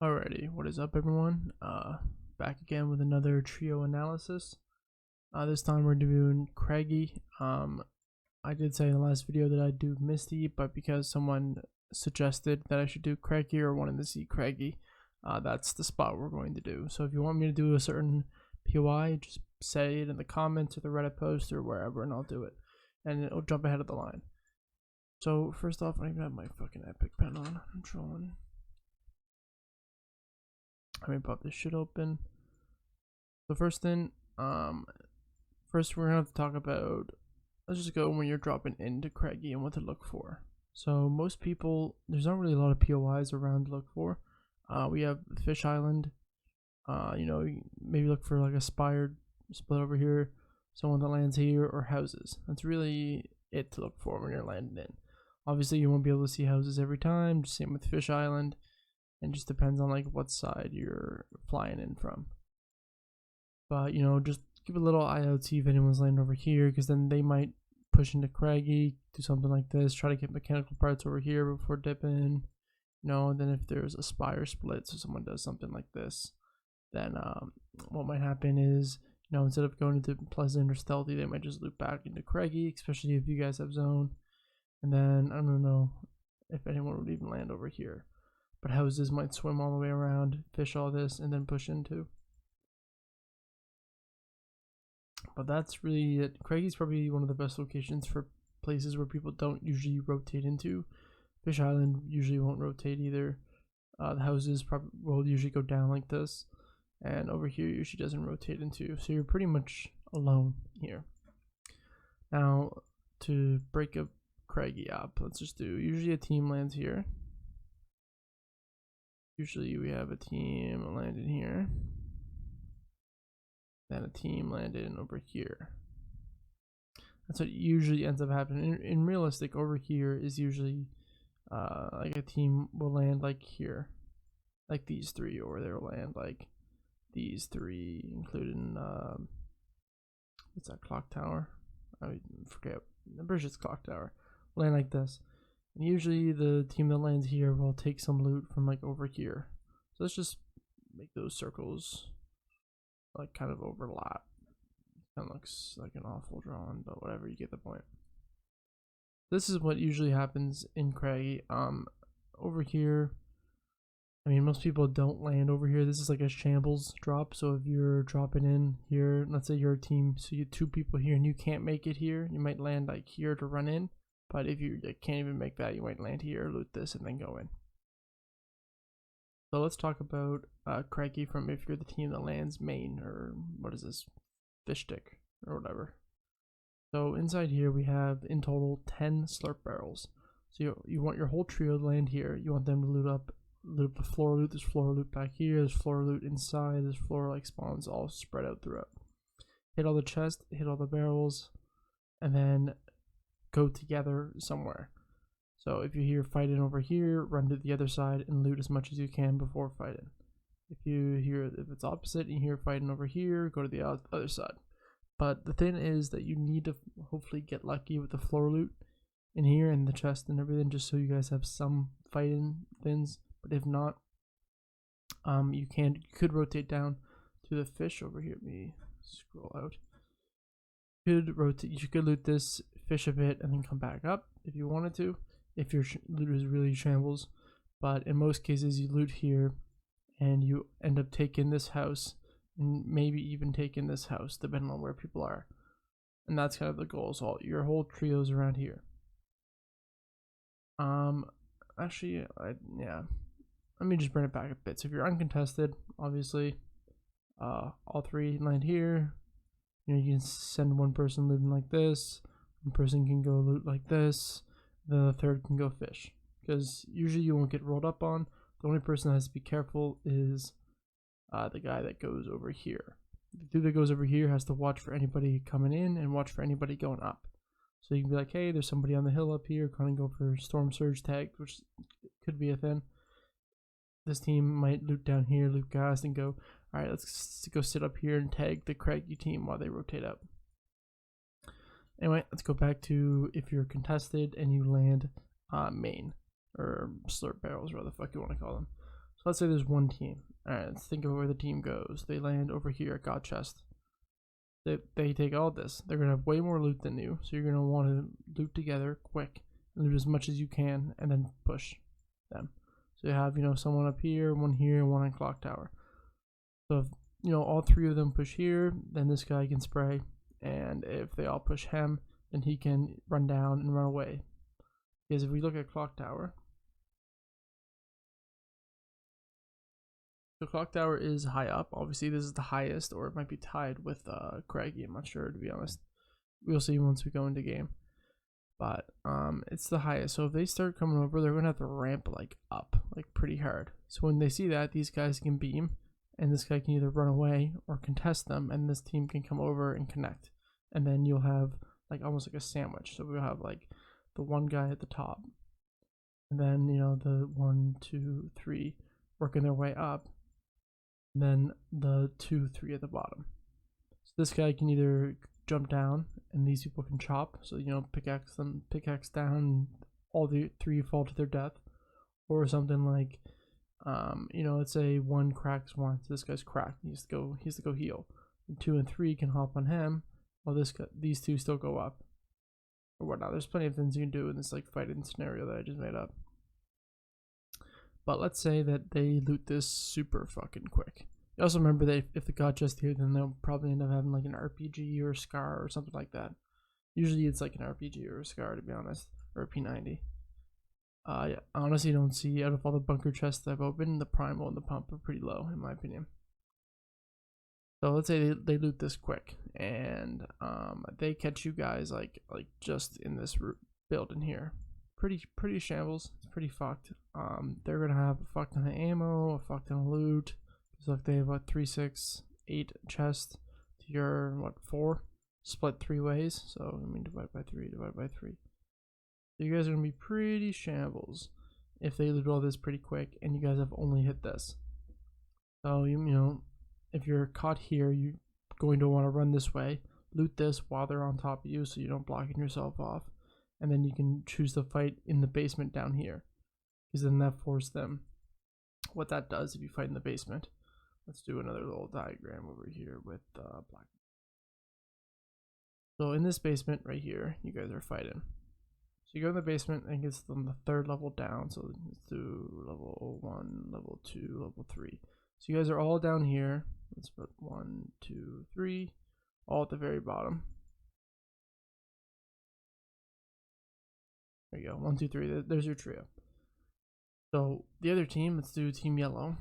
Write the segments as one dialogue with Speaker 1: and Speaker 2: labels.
Speaker 1: Alrighty, what is up everyone? Back again with another trio analysis. This time we're doing Craggy. I did say in the last video that I'd do Misty, but because someone suggested that I should do Craggy or wanted to see Craggy, that's the spot we're going to do. So if you want me to do a certain POI, just say it in the comments or the Reddit post or wherever and I'll do it. And it'll jump ahead of the line. So first off, I don't even have my fucking epic pen on. I'm trolling. Let me pop this shit open. The first thing, first we're gonna have to talk about, let's just go when you're dropping into Craggy and what to look for. So most people, there's not really a lot of POIs around to look for. We have Fish Island, you know, maybe look for like a spired split over here, someone that lands here, or houses. That's really it to look for when you're landing in. Obviously you won't be able to see houses every time, just same with Fish Island. And just depends on like what side you're flying in from. But you know, just keep a little eye out, see if anyone's landing over here, because then they might push into Craggy, do something like this, try to get mechanical parts over here before dipping. You know, and then if there's a spire split, so someone does something like this, then what might happen is, you know, instead of going into Pleasant or Stealthy, they might just loop back into Craggy, especially if you guys have zone. And then I don't know if anyone would even land over here. But houses might swim all the way around, fish all this, and then push into. But that's really it. Craggy's probably one of the best locations for places where people don't usually rotate into. Fish Island usually won't rotate either. The houses probably will usually go down like this. And over here usually doesn't rotate into. So you're pretty much alone here. Now, to break up Craggy up, let's just do, usually a team lands here. Usually we have a team landed here, then a team landed over here. That's what usually ends up happening. In realistic, over here is usually like a team will land like here, like these three, or they'll land like these three, including what's that, clock tower? I forget. I'm pretty sure it's clock tower. Land like this. And usually the team that lands here will take some loot from like over here. So let's just make those circles like kind of overlap. Kind of looks like an awful drawing, but whatever, you get the point. This is what usually happens in Craggy. Over here, I mean, most people don't land over here. This is like a shambles drop. So if you're dropping in here, let's say you're a team, so you have two people here and you can't make it here, you might land like here to run in. But if you can't even make that, you might land here, loot this, and then go in. So let's talk about Craggy from if you're the team that lands main, or what is this, fish stick, or whatever. So inside here we have in total 10 slurp barrels. So you want your whole trio to land here. You want them to loot up the floor loot. There's floor loot back here. There's floor loot inside. There's floor like spawns all spread out throughout. Hit all the chests, hit all the barrels, and then go together somewhere. So if you hear fighting over here, run to the other side and loot as much as you can before fighting. If it's opposite and you hear fighting over here, go to the other side. But the thing is that you need to hopefully get lucky with the floor loot in here and the chest and everything, just so you guys have some fighting things. But if not, you could rotate down to the fish over here. Let me scroll out. You could loot this, fish a bit, and then come back up if you wanted to, if your loot is really shambles. But in most cases you loot here and you end up taking this house and maybe even taking this house, depending on where people are. And that's kind of the goal. So your whole trio's around here. Actually, yeah, let me just bring it back a bit. So if you're uncontested, obviously all three land here. You know, you can send one person looting like this, one person can go loot like this, the third can go fish. Because usually you won't get rolled up on. The only person that has to be careful is the guy that goes over here. The dude that goes over here has to watch for anybody coming in and watch for anybody going up. So you can be like, hey, there's somebody on the hill up here, kind of go for storm surge tag, which could be a thing. This team might loot down here, loot gas, and go, alright, let's go sit up here and tag the Craggy team while they rotate up. Anyway, let's go back to if you're contested and you land main, or slurp barrels, whatever the fuck you want to call them. So let's say there's one team. Alright, let's think of where the team goes. They land over here at God Chest. They take all this. They're going to have way more loot than you, so you're going to want to loot together quick, loot as much as you can, and then push them. So you have, someone up here, one here, one on Clock Tower. So if, all three of them push here, then this guy can spray, and if they all push him, then he can run down and run away. Because if we look at Clock Tower, the Clock Tower is high up. Obviously, this is the highest, or it might be tied with Craggy. I'm not sure, to be honest. We'll see once we go into game. But it's the highest. So if they start coming over, they're going to have to ramp up pretty hard. So when they see that, these guys can beam, and this guy can either run away or contest them, and this team can come over and connect. And then you'll have almost like a sandwich. So we'll have the one guy at the top, and then the 1, 2, 3 working their way up. And then the 2, 3 at the bottom. So this guy can either jump down and these people can chop, so pickaxe down, and all the 3 fall to their death, or something like let's say 1 cracks 1, so this guy's cracked, he has to go heal, and 2 and 3 can hop on him while these 2 still go up or whatnot. There's plenty of things you can do in this fighting scenario that I just made up. But let's say that they loot this super fucking quick. You also remember that if the God Chest here, then they'll probably end up having an RPG or a Scar or something like that. Usually it's an RPG or a Scar, to be honest, or a P90. I honestly don't see, out of all the bunker chests I've opened, the Primal and the Pump are pretty low, in my opinion. So let's say they loot this quick, and they catch you guys just in this build in here. Pretty shambles. It's pretty fucked. They're gonna have a fuck ton of ammo, a fuck ton of loot. So look, they have 3, 6, 8 chests to your 4, split 3 ways. So divide by 3, divide by 3. So you guys are gonna be pretty shambles if they loot all this pretty quick, and you guys have only hit this. So if you're caught here, you're going to want to run this way, loot this while they're on top of you, so you don't blocking yourself off. And then you can choose to fight in the basement down here, because then that forces them. What that does if you fight in the basement. Let's do another little diagram over here with black. So in this basement right here, you guys are fighting. So you go in the basement and it gets them the 3rd level down. So let's do level 1, level 2, level 3. So you guys are all down here. Let's put 1, 2, 3, all at the very bottom. There you go, 1, 2, 3. There's your trio. So the other team, let's do Team Yellow.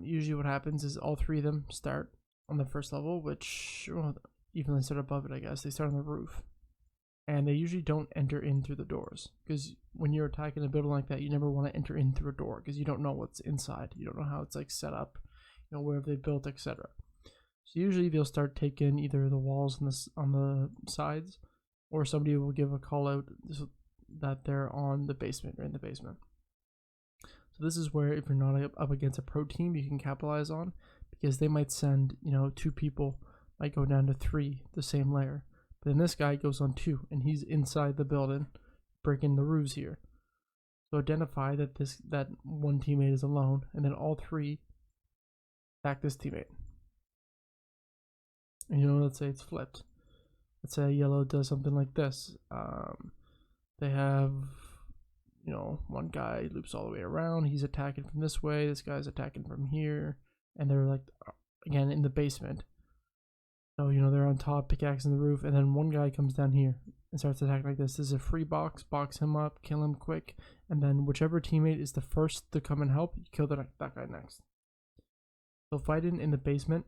Speaker 1: Usually what happens is all 3 of them start on the 1st level, which, well, even they start above it, I guess. They start on the roof. And they usually don't enter in through the doors, because when you're attacking a building like that, you never want to enter in through a door, because you don't know what's inside. You don't know how it's set up, where they built, etc. So usually they'll start taking either the walls on the sides, or somebody will give a call out that they're on the basement or in the basement. So this is where, if you're not up against a pro team, you can capitalize on, because they might send 2 people, might go down to 3 the same layer. But then this guy goes on 2, and he's inside the building, breaking the roofs here. So identify that that one teammate is alone, and then all 3 attack this teammate. And let's say it's flipped. Let's say Yellow does something like this. They have, one guy loops all the way around. He's attacking from this way. This guy's attacking from here, and they're again in the basement. So they're on top, pickaxe in the roof, and then one guy comes down here and starts attacking like this. This is a free box him up, kill him quick, and then whichever teammate is the first to come and help, you kill that guy next. So fighting in the basement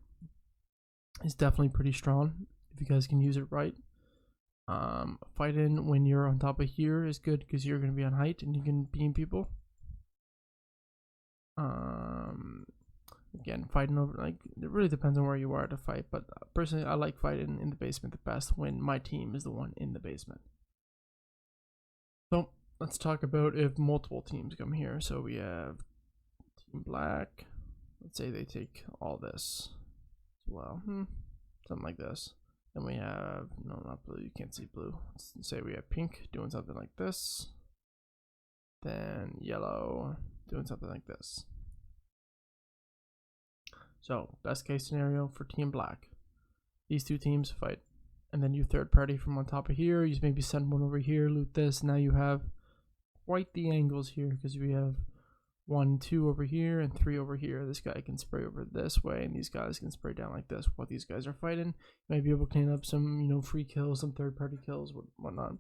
Speaker 1: is definitely pretty strong if you guys can use it right. Fighting when you're on top of here is good, because you're going to be on height and you can beam people. Again, fighting over, it really depends on where you are to fight, but personally I like fighting in the basement the best when my team is the one in the basement. So let's talk about if multiple teams come here. So we have Team Black. Let's say they take all this as well, something like this. Then we have, no, not blue, you can't see blue. Let's say we have Pink doing something like this. Then Yellow doing something like this. So best case scenario for team black, these two teams fight, and then you third party from on top of here. You maybe send one over here, loot this. Now you have quite the angles here because we have 1, 2 over here and 3 over here. This guy can spray over this way, and these guys can spray down like this while these guys are fighting. You might be able to clean up some, you know, free kills, some third party kills, whatnot.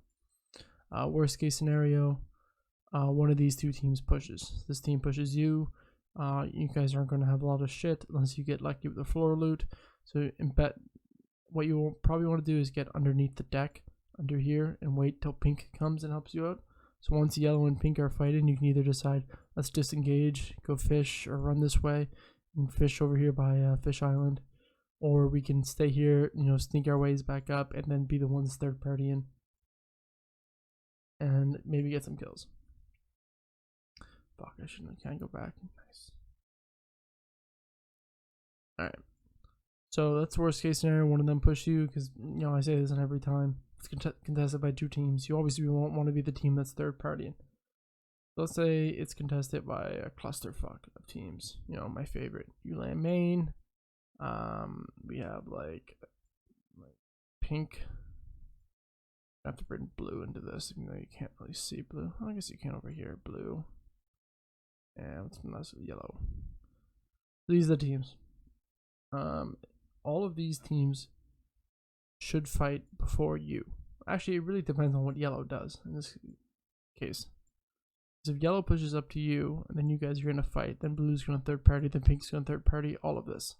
Speaker 1: Worst case scenario, one of these two teams pushes. This team pushes you. You guys aren't going to have a lot of shit unless you get lucky with the floor loot. So in bet, what you will probably want to do is get underneath the deck under here and wait till pink comes and helps you out. So once yellow and pink are fighting, you can either decide, let's disengage, go fish, or run this way and fish over here by Fish Island, or we can stay here, you know, sneak our ways back up and then be the ones third partying and maybe get some kills. Fuck, I can't go back. Nice. Alright. So that's the worst case scenario. One of them push you, because, you know, I say this on every time. It's contested by two teams. You obviously won't want to be the team that's third partying. So let's say it's contested by a clusterfuck of teams. You know, my favorite. You land main. We have like pink. I have to bring blue into this, even though you can't really see blue. I guess you can over here. Blue. And let's mess with yellow. These are the teams. All of these teams should fight before you. Actually, it really depends on what yellow does in this case. Because if yellow pushes up to you, and then you guys are going to fight, then blue's going to third party, then pink's going to third party, all of this.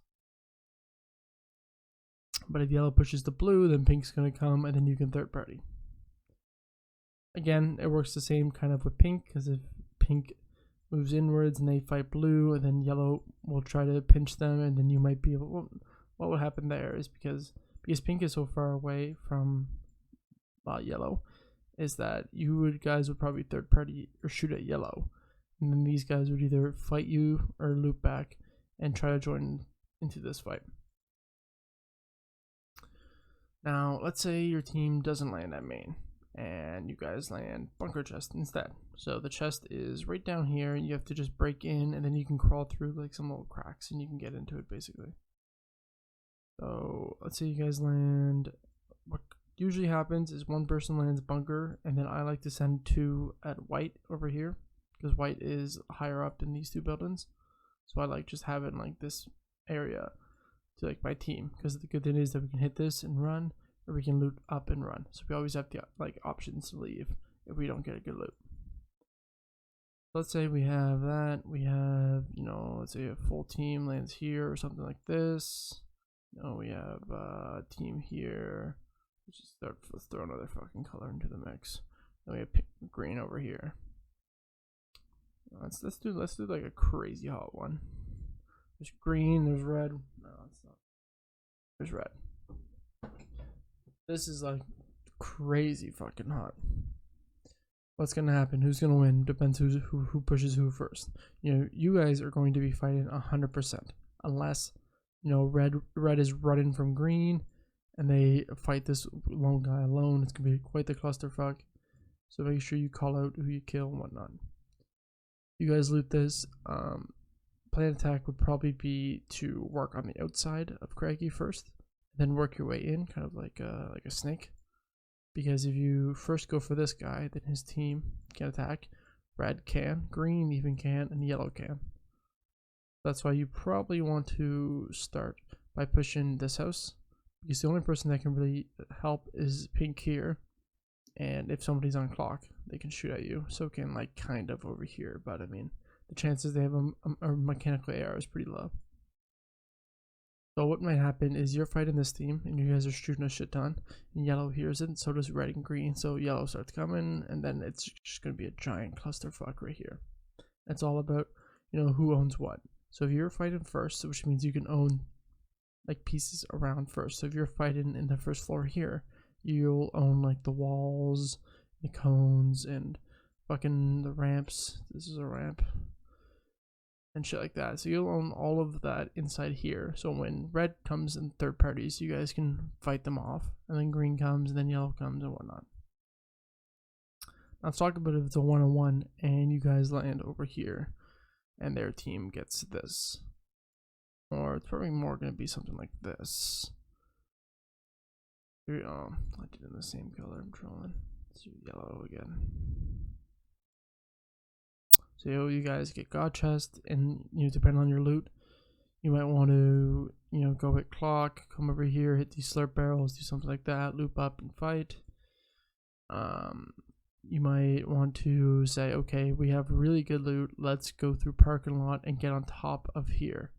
Speaker 1: But if yellow pushes to blue, then pink's going to come, and then you can third party. Again, it works the same kind of with pink, because if pink moves inwards and they fight blue, and then yellow will try to pinch them, and then you might be able... What would happen there is because pink is so far away from yellow, is that guys would probably third party or shoot at yellow, and then these guys would either fight you or loop back and try to join into this fight. Now let's say your team doesn't land at main and you guys land bunker chest instead. So the chest is right down here, and you have to just break in, and then you can crawl through like some little cracks and you can get into it basically. So let's say you guys land. What usually happens is one person lands bunker, and then I like to send 2 at white over here, because white is higher up in these two buildings. So I like just having like this area to like my team, because the good thing is that we can hit this and run, or we can loot up and run. So we always have the like options to leave if we don't get a good loot. Let's say we have that. We have, you know, let's say a full team lands here or something like this. No, we have a team here. Let's throw another fucking color into the mix. Then we have green over here. Let's do like a crazy hot one. There's green, there's red. No, it's not. There's red. This is like crazy fucking hot. What's gonna happen? Who's gonna win? Depends who pushes who first. You know, you guys are going to be fighting 100%, unless, you know, red is running from green and they fight this lone guy alone. It's gonna be quite the clusterfuck. So make sure you call out who you kill and whatnot. You guys loot this. Plan attack would probably be to work on the outside of Craggy first, then work your way in, kind of like a snake. Because if you first go for this guy, then his team can attack. Red can, green even can, and yellow can. That's why you probably want to start by pushing this house, because the only person that can really help is pink here, and if somebody's on clock, they can shoot at you. So can like kind of over here, but I mean, the chances they have a mechanical AR is pretty low. So what might happen is you're fighting this team, and you guys are shooting a shit ton, and yellow hears it, so does red and green, so yellow starts coming, and then it's just going to be a giant clusterfuck right here. It's all about, you know, who owns what. So if you're fighting first, which means you can own like pieces around first. So if you're fighting in the first floor here, you'll own like the walls, the cones, and fucking the ramps. This is a ramp. And shit like that. So you'll own all of that inside here. So when red comes in third parties, you guys can fight them off. And then green comes, and then yellow comes, and whatnot. Now let's talk about if it's a one-on-one and you guys land over here and their team gets this. Or it's probably more going to be something like this. Here, I did it in the same color. I'm trolling. Let's do yellow again. So you guys get god chest, and depending on your loot, you might want to go hit clock, come over here, hit these slurp barrels, do something like that, loop up and fight. You might want to say, okay, we have really good loot, let's go through parking lot and get on top of here.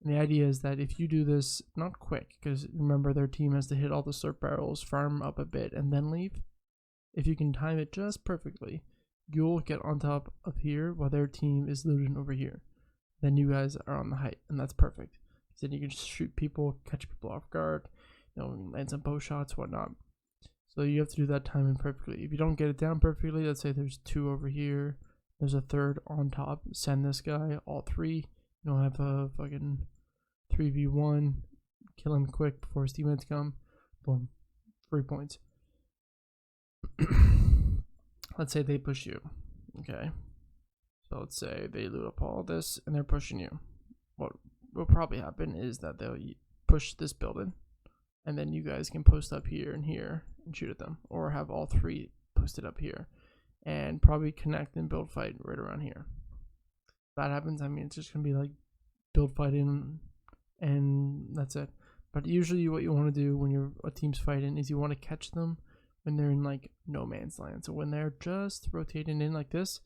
Speaker 1: And the idea is that if you do this, not quick, because remember their team has to hit all the slurp barrels, farm up a bit, and then leave. If you can time it just perfectly, you'll get on top of here while their team is looting over here. Then you guys are on the height, and that's perfect. So then you can just shoot people, catch people off guard, land some bow shots, whatnot. So you have to do that timing perfectly. If you don't get it down perfectly, let's say there's 2 over here, there's a 3rd on top, send this guy, all 3. Have a fucking 3v1, kill him quick before his teammates come, boom, 3 points. Let's say they push you, okay? So let's say they loot up all this and they're pushing you. What will probably happen is that they'll push this building, and then you guys can post up here and here and shoot at them, or have all 3 posted up here and probably connect and build fight right around here. If that happens, I mean, it's just gonna be like build fighting and that's it. But usually what you want to do when a team's fighting is you want to catch them when they're in like no man's land. So when they're just rotating in like this,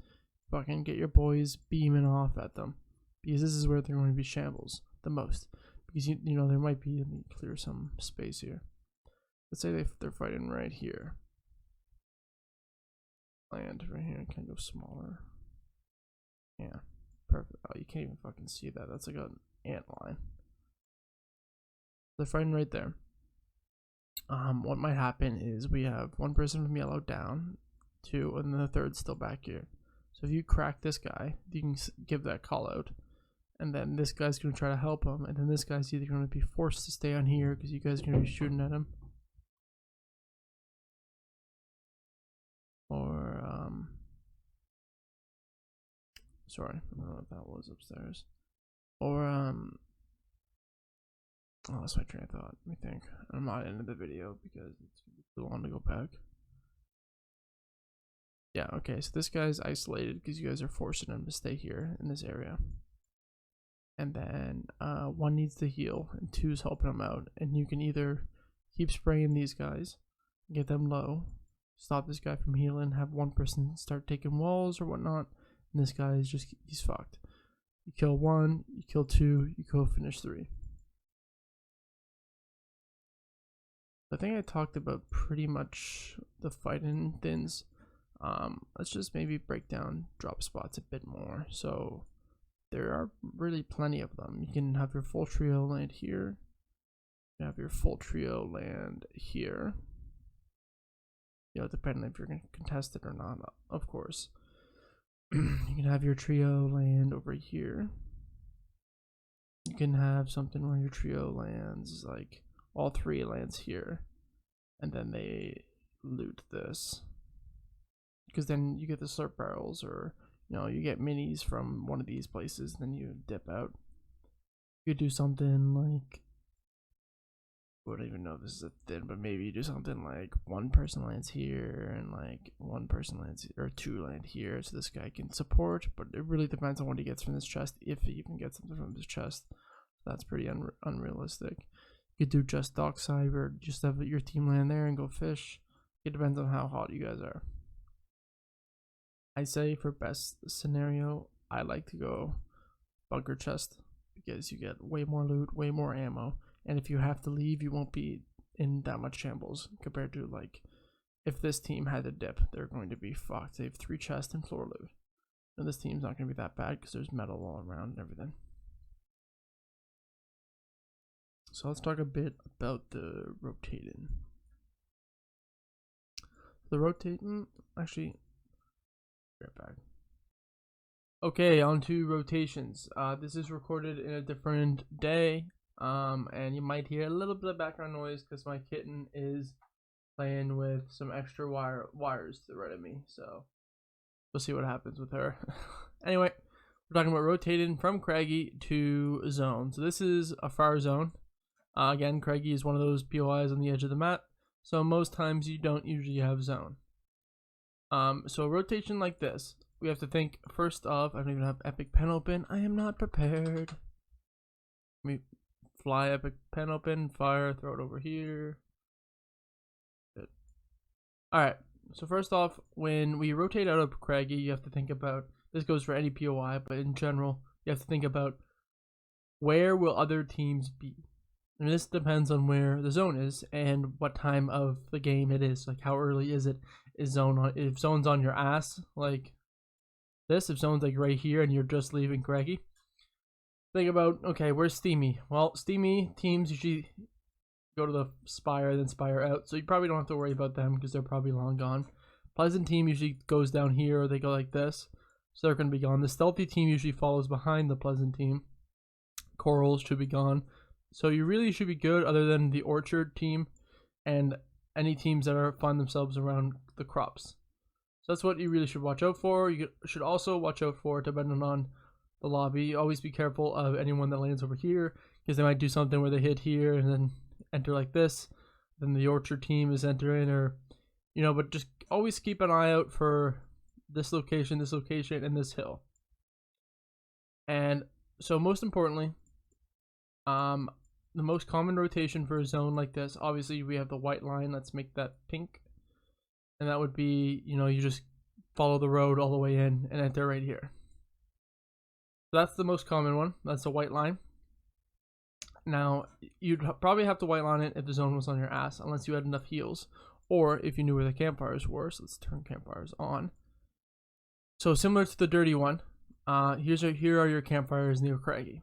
Speaker 1: fucking get your boys beaming off at them, because this is where they're going to be shambles the most. Because there might be, let me clear some space here. Let's say they're fighting right here. Land right here, can I go smaller? Yeah, perfect. Oh, you can't even fucking see that. That's like an ant line. They're fighting right there. What might happen is we have 1 person from yellow down, 2, and then the 3rd still back here. So if you crack this guy, you can give that call out, and then this guy's going to try to help him, and then this guy's either going to be forced to stay on here because you guys are going to be shooting at him, or sorry, I don't know what that was upstairs, or oh, that's my train of thought. Let me think. I'm not into the video because it's too long to go back. Yeah, okay, so this guy's isolated because you guys are forcing him to stay here in this area. And then 1 needs to heal and 2's helping him out. And you can either keep spraying these guys, get them low, stop this guy from healing, have 1 person start taking walls or whatnot, and this guy is just, he's fucked. You kill 1, you kill 2, you go finish 3. I think I talked about pretty much the fighting things. Let's just maybe break down drop spots a bit more. So there are really plenty of them. You can have your full trio land here. You can have your full trio land here. Depending if you're going to contest it or not, of course. You can have your trio land over here. You can have something where your trio lands like all 3 lands here, and then they loot this, because then you get the slurp barrels, or you get minis from one of these places, then you dip out. You could do something like, I don't even know if this is a thing, but maybe you do something like 1 person lands here and like 1 person lands, or 2 land here, so this guy can support. But it really depends on what he gets from this chest, if he even gets something from this chest. That's pretty unrealistic. You could do just Dockside, or just have your team land there and go fish. It depends on how hot you guys are. I say for best scenario, I like to go bunker chest, because you get way more loot, way more ammo, and if you have to leave, you won't be in that much shambles compared to like if this team had a dip, they're going to be fucked. They have 3 chests and floor loot, and this team's not going to be that bad because there's metal all around and everything. So let's talk a bit about the rotating. The rotating, actually, right back. Okay, on to rotations. This is recorded in a different day, and you might hear a little bit of background noise because my kitten is playing with some extra wires to the right of me. So we'll see what happens with her. Anyway, We're talking about rotating from Craggy to zone. So this is a far zone. Again, Craggy is one of those POIs on the edge of the map. So most times you don't usually have zone. So a rotation like this, we have to think first of, I don't even have epic pen open. I am not prepared. Let me fly epic pen open, fire, throw it over here. Good. Alright, so first off, when we rotate out of Craggy, you have to think about, this goes for any POI, but in general, you have to think about where will other teams be. And this depends on where the zone is and what time of the game it is. Like how early is it? Is zone on? If zone's on your ass, like this. If zone's like right here and you're just leaving Craggy, think about, okay, where's Steamy? Well, Steamy teams usually go to the Spire, then Spire out, so you probably don't have to worry about them because they're probably long gone. Pleasant team usually goes down here, or they go like this, so they're going to be gone. The Stealthy team usually follows behind the Pleasant team. Corals should be gone. So you really should be good, other than the Orchard team and any teams that find themselves around the crops. So that's what you really should watch out for. You should also watch out for, depending on the lobby, always be careful of anyone that lands over here, because they might do something where they hit here and then enter like this. Then the Orchard team is entering, or but just always keep an eye out for this location, and this hill. And so most importantly, the most common rotation for a zone like this, obviously we have the white line. Let's make that pink, and that would be, you just follow the road all the way in and enter right here. So that's the most common one. That's the white line. Now you'd probably have to white line it if the zone was on your ass, unless you had enough heals, or if you knew where the campfires were. So let's turn campfires on. So similar to the dirty one, here are your campfires near Craggy.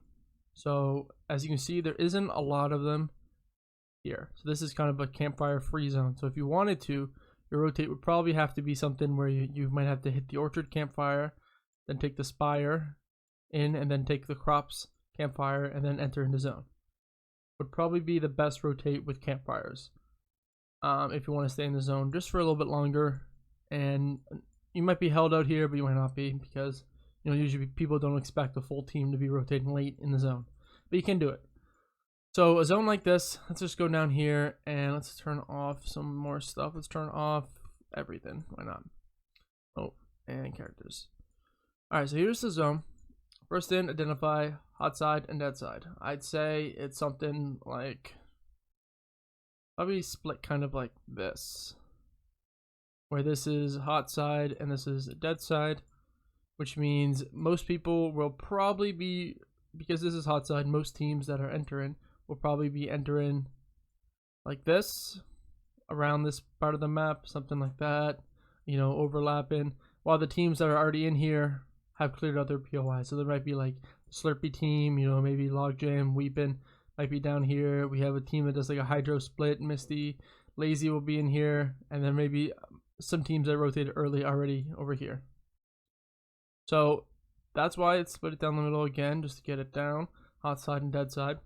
Speaker 1: So as you can see, there isn't a lot of them here. So this is kind of a campfire free zone. So if you wanted to, your rotate would probably have to be something where you might have to hit the Orchard campfire, then take the Spire in, and then take the Crops campfire, and then enter into zone. Would probably be the best rotate with campfires. If you want to stay in the zone just for a little bit longer, and you might be held out here, but you might not be, because usually people don't expect the full team to be rotating late in the zone, but you can do it. So a zone like this, let's just go down here and let's turn off some more stuff. Let's turn off everything. Why not? Oh, and characters. All right, so here's the zone. First in, identify hot side and dead side. I'd say it's something like probably split kind of like this, where this is hot side and this is dead side, which means most people will probably be, because this is hot side, most teams that are entering will probably be entering like this, around this part of the map, something like that, overlapping, while the teams that are already in here have cleared out their POI. So there might be like Slurpee team, maybe Logjam, Weepin might be down here. We have a team that does like a Hydro split, Misty, Lazy will be in here, and then maybe some teams that rotated early already over here. So that's why it's split it down the middle again, just to get it down, hot side and dead side.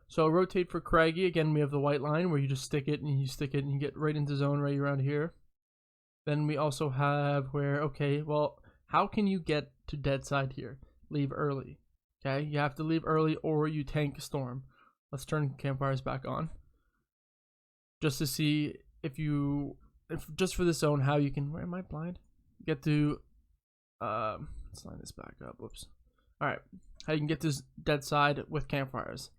Speaker 1: So rotate for Craggy, again we have the white line where you just stick it and you get right into zone right around here. Then we also have where, okay, well, how can you get to dead side here? Leave early. Okay, you have to leave early or you tank storm. Let's turn campfires back on, just to see if just for this zone, how you can, where am I blind? Get to, let's line this back up, whoops. All right, how you can get to dead side with campfires.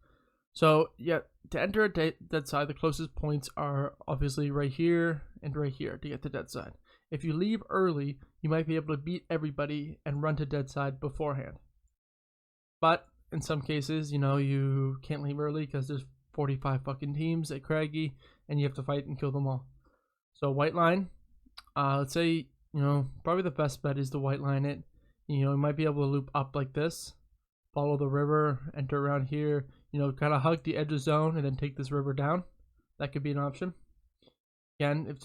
Speaker 1: So yeah, to enter a dead side, the closest points are obviously right here and right here to get to dead side. If you leave early, you might be able to beat everybody and run to dead side beforehand. But in some cases, you can't leave early because there's 45 fucking teams at Craggy and you have to fight and kill them all. So white line, let's say, probably the best bet is to white line it. You might be able to loop up like this, follow the river, enter around here, kind of hug the edge of zone and then take this river down. That could be an option. Again,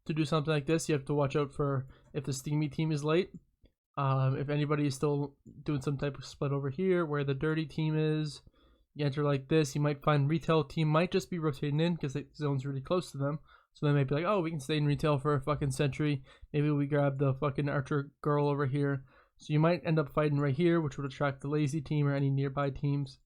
Speaker 1: to do something like this, you have to watch out for if the Steamy team is late. If anybody is still doing some type of split over here where the dirty team is, you enter like this, you might find retail team might just be rotating in because the zone's really close to them. So they might be like, oh, we can stay in retail for a fucking century. Maybe we grab the fucking archer girl over here. So you might end up fighting right here, which would attract the lazy team or any nearby teams.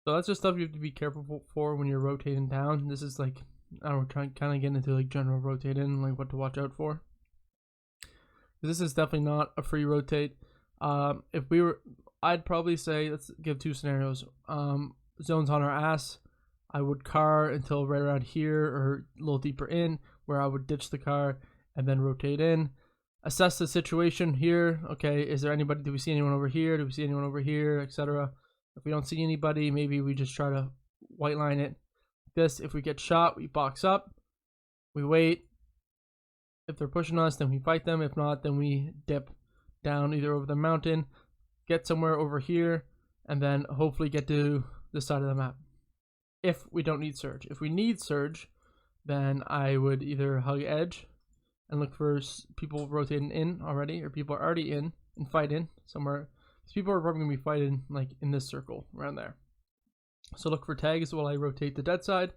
Speaker 1: So that's just stuff you have to be careful for when you're rotating down. This is like, I don't know, trying kind of getting into like general rotating, like what to watch out for. This is definitely not a free rotate. If we were, I'd probably say, let's give two scenarios. Zones on our ass, I would car until right around here or a little deeper in, where I would ditch the car and then rotate in. Assess the situation here. Okay, is there anybody? Do we see anyone over here? Do we see anyone over here, etc.? If we don't see anybody, maybe we just try to white line it. This, if we get shot, we box up, we wait. If they're pushing us, then we fight them. If not, then we dip down either over the mountain, get somewhere over here, and then hopefully get to this side of the map. If we don't need surge. If we need surge, then I would either hug edge and look for people rotating in already, or people are already in and fight in somewhere. These people are probably going to be fighting like in this circle around there. So look for tags while I rotate the dead side,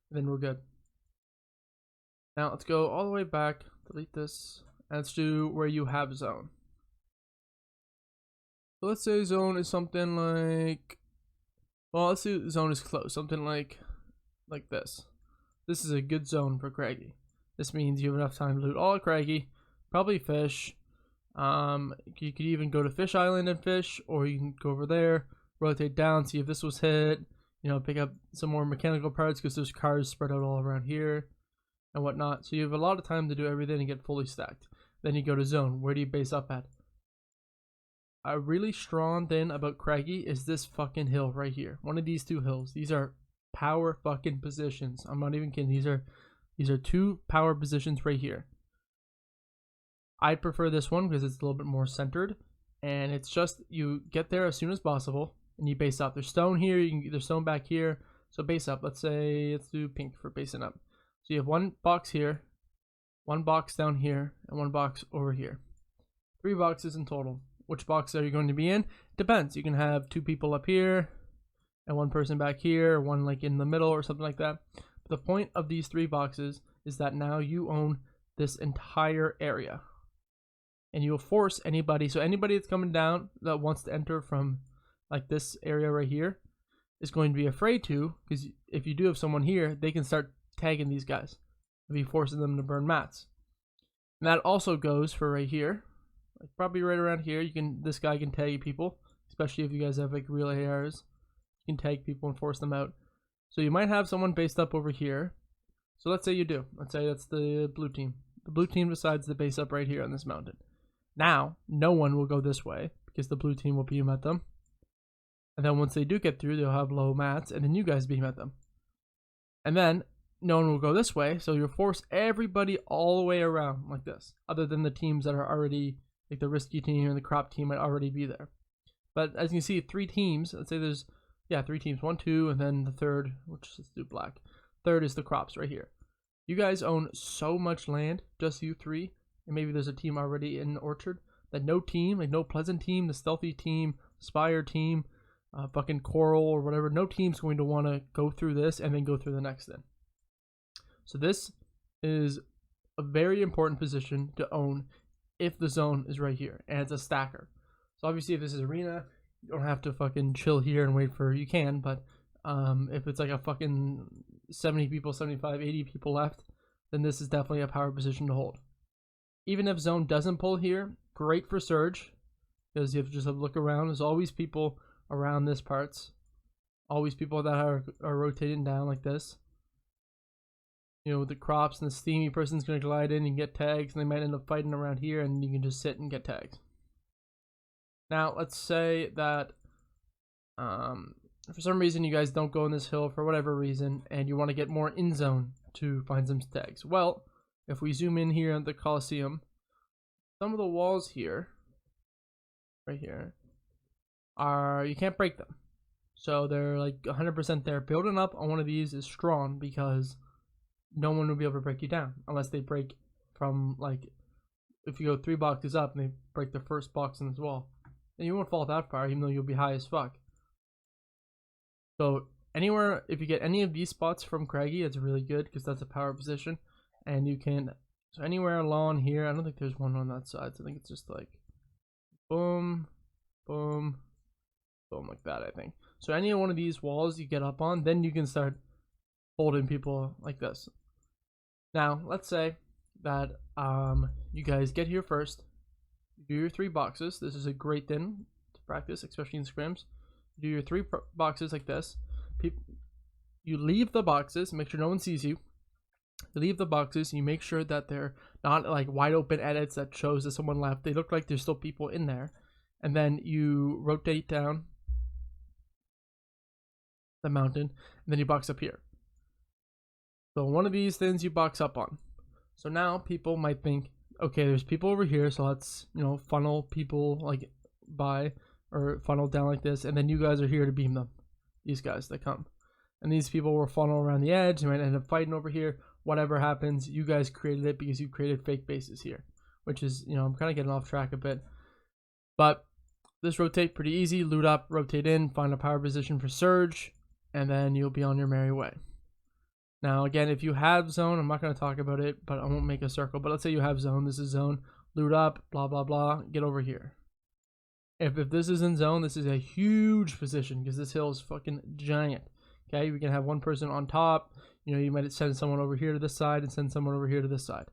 Speaker 1: and then we're good. Now let's go all the way back, delete this, and let's do where you have zone. So let's say zone is something like, well, let's do zone is close, something like this. This is a good zone for Craggy. This means you have enough time to loot all Craggy, probably fish. You could even go to Fish Island and fish, or you can go over there, rotate down, see if this was hit, you know, pick up some more mechanical parts because there's cars spread out all around here and whatnot. So you have a lot of time to do everything and get fully stacked. Then you go to zone. Where do you base up at? A really strong thing about Craggy is this fucking hill right here. One of these two hills. These are power fucking positions. I'm not even kidding. These are two power positions right here. I prefer this one because it's a little bit more centered, and it's just you get there as soon as possible and you base up. There's stone here, there's stone back here, so base up. Let's do pink for basing up. So you have one box here, one box down here, and one box over here. 3 boxes in total. Which box are you going to be in? Depends. You can have 2 people up here and 1 person back here, or 1 like in the middle or something like that. But the point of these 3 boxes is that now you own this entire area. And you'll force anybody, so anybody that's coming down that wants to enter from like this area right here is going to be afraid to, because if you do have someone here, they can start tagging these guys. You'll be forcing them to burn mats. And that also goes for right here, like probably right around here. This guy can tag people, especially if you guys have like real ARs. You can tag people and force them out. So you might have someone based up over here. So let's say you do. Let's say that's the blue team. The blue team decides to base up right here on this mountain. Now, no one will go this way because the blue team will beam at them. And then once they do get through, they'll have low mats, and then you guys beam at them. And then no one will go this way, so you'll force everybody all the way around like this, other than the teams that are already, like the risky team and the crop team might already be there. But as you can see, 3 teams, let's say there's, 3 teams, 1, 2, and then the third, which let's do black. Third is the crops right here. You guys own so much land, just you 3. And maybe there's a team already in the orchard, that no team, like no pleasant team, the stealthy team, spire team, fucking coral or whatever, no team's going to want to go through this and then go through the next thing. So this is a very important position to own if the zone is right here and it's a stacker. So obviously if this is arena, you don't have to fucking chill here and wait for, you can, but if it's like a fucking 70 people, 75, 80 people left, then this is definitely a power position to hold. Even if zone doesn't pull here, great for surge, because you have to just have a look around. There's always people around this parts. Always people that are rotating down like this. You know, with the crops and the steamy person's going to glide in and get tags, and they might end up fighting around here, and you can just sit and get tags. Now, let's say that for some reason you guys don't go on this hill for whatever reason, and you want to get more in zone to find some tags. Well, if we zoom in here at the Coliseum, some of the walls here, right here, you can't break them. So they're like 100% there. Building up on one of these is strong because no one will be able to break you down unless they break from, like, if you go 3 boxes up and they break the first box in this wall, then you won't fall that far even though you'll be high as fuck. So anywhere, if you get any of these spots from Craggy, it's really good because that's a power position. And you can, so anywhere along here, I don't think there's one on that side, so I think it's just like boom, boom, boom, like that, I think. So any one of these walls you get up on, then you can start holding people like this. Now, let's say that you guys get here first. You do your 3 boxes. This is a great thing to practice, especially in scrims. You do your 3 boxes like this. You leave the boxes, make sure no one sees you. You leave the boxes, you make sure that they're not like wide open edits that shows that someone left. They look like there's still people in there. And then you rotate down the mountain, and then you box up here. So one of these things you box up on. So now people might think, okay, there's people over here, so let's, funnel people like by, or funnel down like this, and then you guys are here to beam them. These guys that come. And these people will funnel around the edge, you might end up fighting over here. Whatever happens, you guys created it because you created fake bases here. Which is, I'm kind of getting off track a bit. But this rotate pretty easy. Loot up, rotate in, find a power position for surge, and then you'll be on your merry way. Now, again, if you have zone, I'm not going to talk about it, but I won't make a circle. But let's say you have zone. This is zone. Loot up, blah, blah, blah. Get over here. If this is in zone, this is a huge position because this hill is fucking giant. Okay, we can have one person on top. You might send someone over here to this side and send someone over here to this side.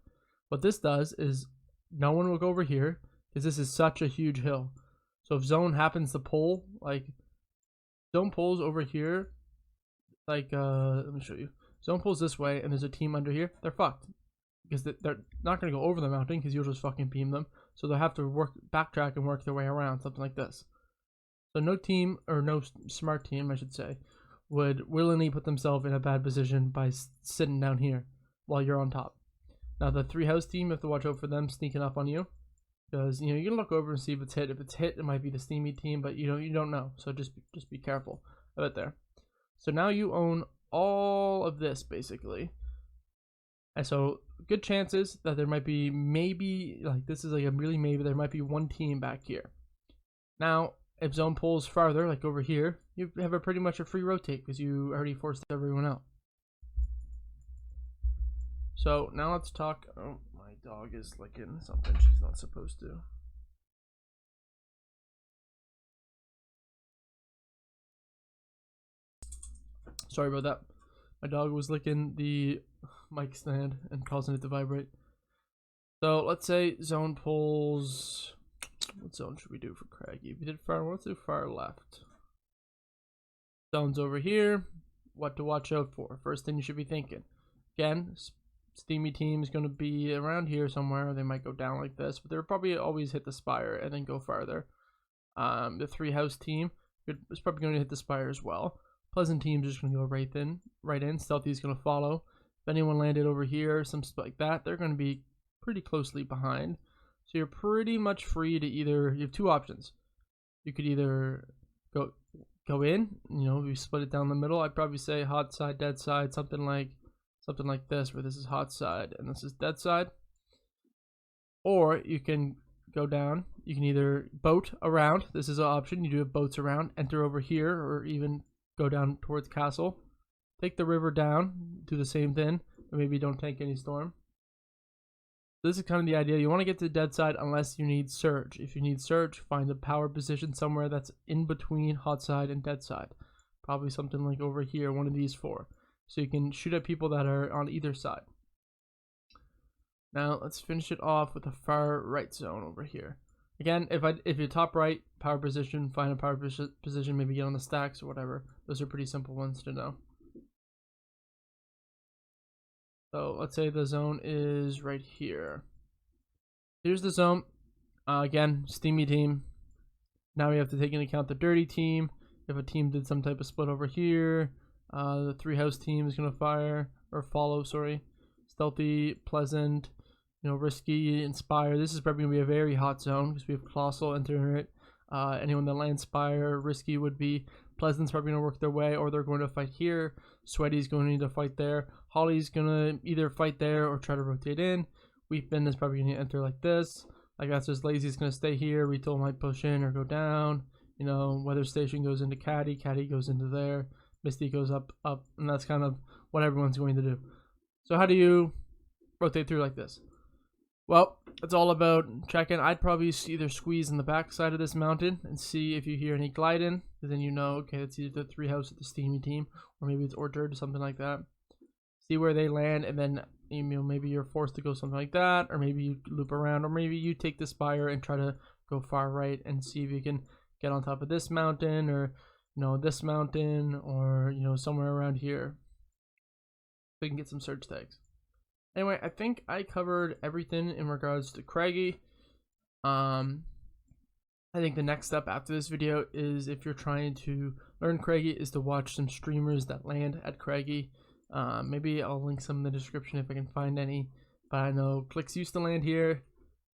Speaker 1: What this does is no one will go over here because this is such a huge hill. So if zone happens to pull, like zone pulls over here, like let me show you. Zone pulls this way and there's a team under here, they're fucked. Because they're not going to go over the mountain because you'll just fucking beam them. So they'll have to backtrack and work their way around, something like this. So no team, or no smart team, I should say, would willingly put themselves in a bad position by sitting down here while you're on top. Now the 3 house team, you have to watch out for them sneaking up on you. Because, you can look over and see if it's hit. If it's hit, it might be the steamy team, but you don't know. So just be careful of it there. So now you own all of this, basically. And so good chances that there might be maybe, like this is like a really maybe, there might be one team back here. Now, if zone pulls farther, like over here, you have pretty much a free rotate because you already forced everyone out. So now let's talk. Oh, my dog is licking something she's not supposed to. Sorry about that. My dog was licking the mic stand and causing it to vibrate. So let's say zone pulls. What zone should we do for Craggy? We did far. Let's do far left. Zone's over here. What to watch out for? First thing you should be thinking. Again, steamy team is going to be around here somewhere. They might go down like this, but they'll probably always hit the spire and then go farther. The 3 house team is probably going to hit the spire as well. Pleasant team's just going to go right in. Stealthy's going to follow. If anyone landed over here, some stuff like that, they're going to be pretty closely behind. So you're pretty much free to either, you have 2 options. You could either go in, we split it down the middle. I'd probably say hot side, dead side, something like this, where this is hot side and this is dead side. Or you can go down. You can either boat around. This is an option. You do have boats around. Enter over here, or even go down towards castle. Take the river down. Do the same thing. But maybe don't take any storm. This is kind of the idea. You want to get to the dead side unless you need surge. If you need surge, find a power position somewhere that's in between hot side and dead side. Probably something like over here, one of these 4. So you can shoot at people that are on either side. Now let's finish it off with the far right zone over here. Again, if you're top right, power position, find a power position, maybe get on the stacks or whatever. Those are pretty simple ones to know. So let's say the zone is right here. Here's the zone. Again, steamy team. Now we have to take into account the dirty team. If a team did some type of split over here, the 3 house team is going to fire or follow. Sorry, stealthy, pleasant, risky, inspire. This is probably going to be a very hot zone because we have colossal entering it. Anyone that lands spire, risky would be. Pleasant's probably going to work their way, or they're going to fight here. Sweaty's going to need to fight there. Holly's going to either fight there or try to rotate in. Weepin is probably going to enter like this. Like that's just Lazy's going to stay here. Retool might push in or go down. Weather Station goes into Caddy. Caddy goes into there. Misty goes up. And that's kind of what everyone's going to do. So how do you rotate through like this? Well, it's all about checking. I'd probably either squeeze in the back side of this mountain and see if you hear any gliding, because then you know, okay, it's either the 3 house or the steamy team, or maybe it's orchard or something like that. See where they land, and then you know, maybe you're forced to go something like that, or maybe you loop around, or maybe you take the spire and try to go far right and see if you can get on top of this mountain, or you know, this mountain, or you know, somewhere around here. So you can get some search tags. Anyway, I think I covered everything in regards to Craggy. I think the next step after this video is, if you're trying to learn Craggy, is to watch some streamers that land at Craggy. Maybe I'll link some in the description if I can find any, but I know Clicks used to land here,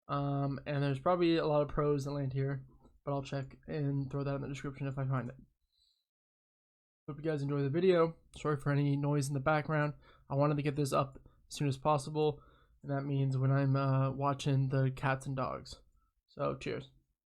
Speaker 1: and there's probably a lot of pros that land here, but I'll check and throw that in the description if I find it. Hope you guys enjoy the video. Sorry for any noise in the background. I wanted to get this up as soon as possible, and that means when I'm watching the cats and dogs. So cheers.